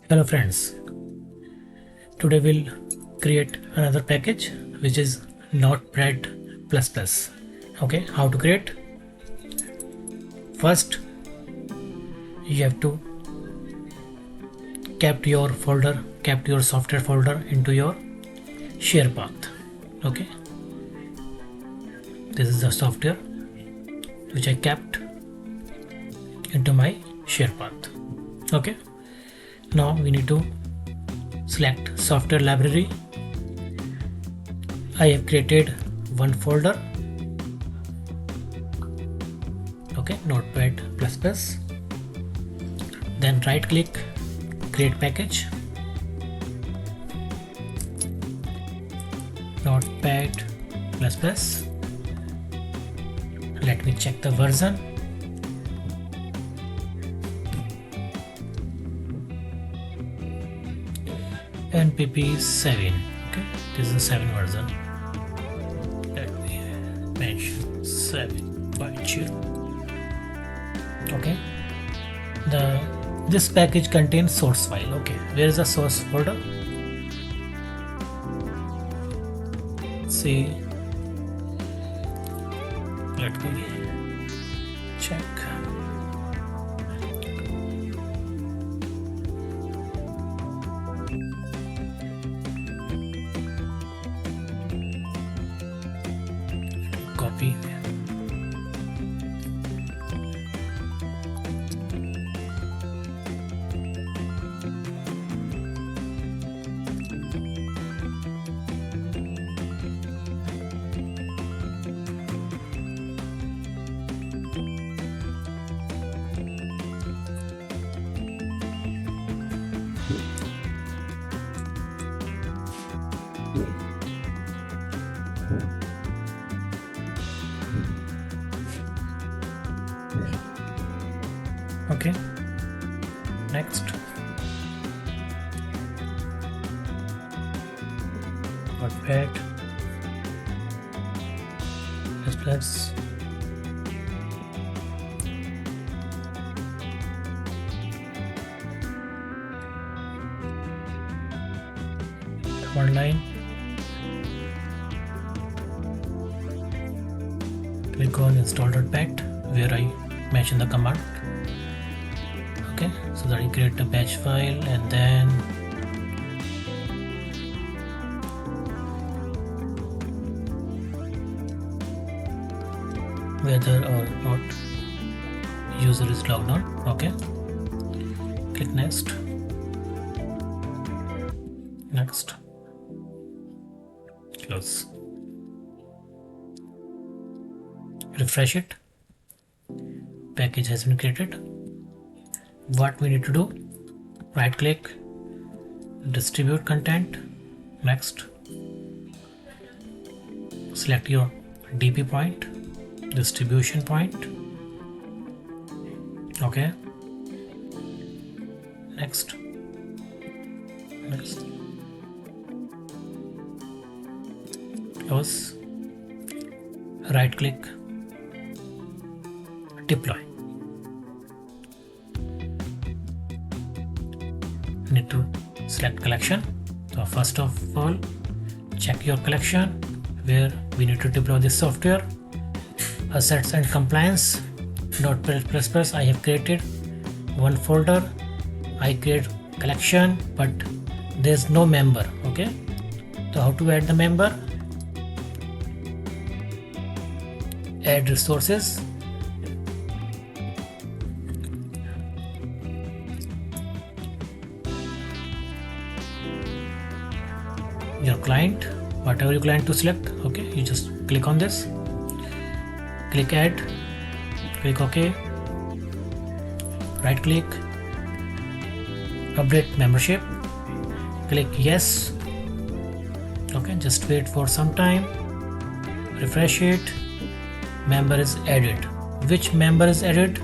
Hello friends, today we'll create another package which is Notepad++. Okay, how to create? First, you have to kept your software folder into your share path. Okay, this is the software which I kept into my share path. Okay, now we need to select software library. I have created one folder. Okay, Notepad++. Then right click, create package, Notepad++. Let me check the version. NPP 7. Okay, this is the 7 version. Let me mention 7.0. Okay, this package contains source file. Okay, where is the source folder? See, let me check. Copy. Okay, next, Notepad++. Command line, click on install.bat where I mention the command. Okay, so that you create a batch file and then whether or not user is logged on. Okay, click next, close, refresh it. Package has been created. What we need to do, right click, distribute content, next, select your DP point, distribution point. Okay, next, close, right click, deploy. Need to select collection. So first of all, check your collection where we need to deploy this software. Assets and compliance, Notepad++. I have created one folder. I create collection, but there's no member. Okay, so how to add the member? Add resources. Your client, whatever you client to select. Okay, you just click on this, click add, click OK, right click, update membership, click yes. Okay, just wait for some time, refresh it. Member is added. Which member is added?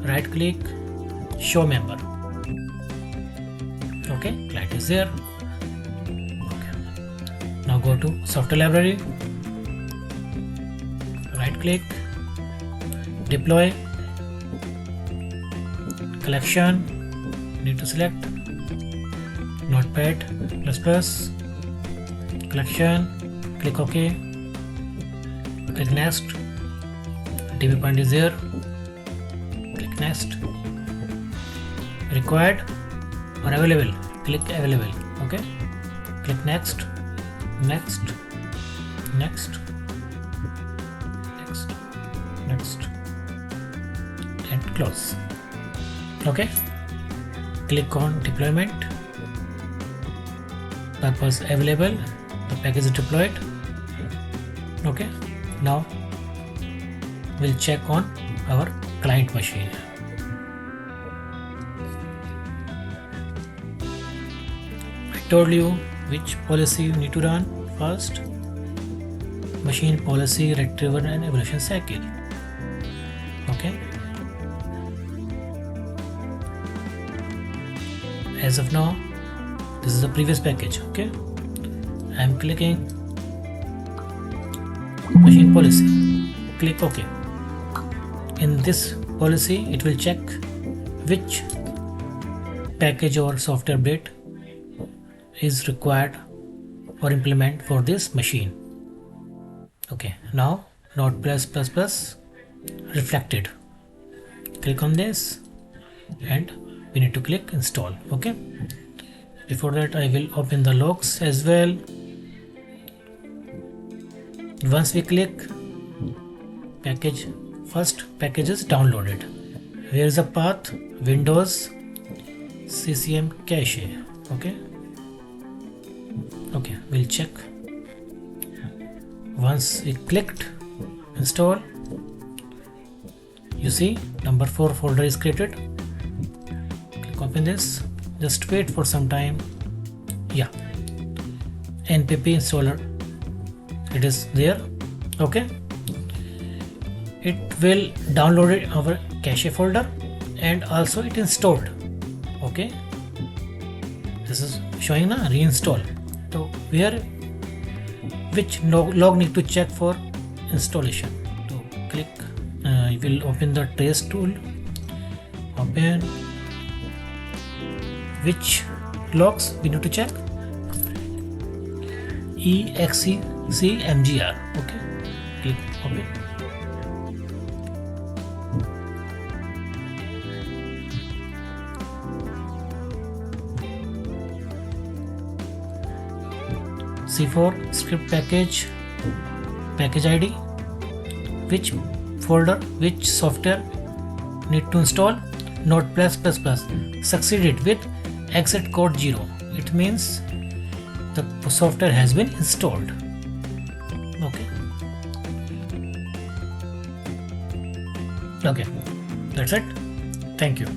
Right click, show member. Okay, client is there. Now go to software library, right click, deploy, collection, need to select, Notepad++, collection, click OK, click next, DB point is there, click next, required or available, click available, okay, click next, next, next, next, next, and close. Okay, click on deployment, purpose available, the package is deployed. Okay, now we'll check on our client machine. I told you which policy you need to run first: machine policy, retrieval and evaluation cycle. Okay, as of now this is the previous package. Okay, I am clicking machine policy, click OK. In this policy it will check which package or software update is required or implement for this machine. Okay, now Node+++ reflected, click on this and we need to click install. Okay, before that I will open the logs as well. Once we click package, first package is downloaded. Here is the path: Windows CCM cache. Okay, we'll check. Once we clicked install, you see number 4 folder is created. Click open this, just wait for some time. Yeah, npp installer, it is there. Okay, it will download our cache folder and also it installed. Okay, this is showing na reinstall. So where which log need to check for installation? So click, you will open the trace tool, open which logs we need to check. ExecMgr. Okay, click open. C4 script package, package ID, which folder, which software need to install. Node++, succeeded with exit code 0. It means the software has been installed. Okay, that's it. Thank you.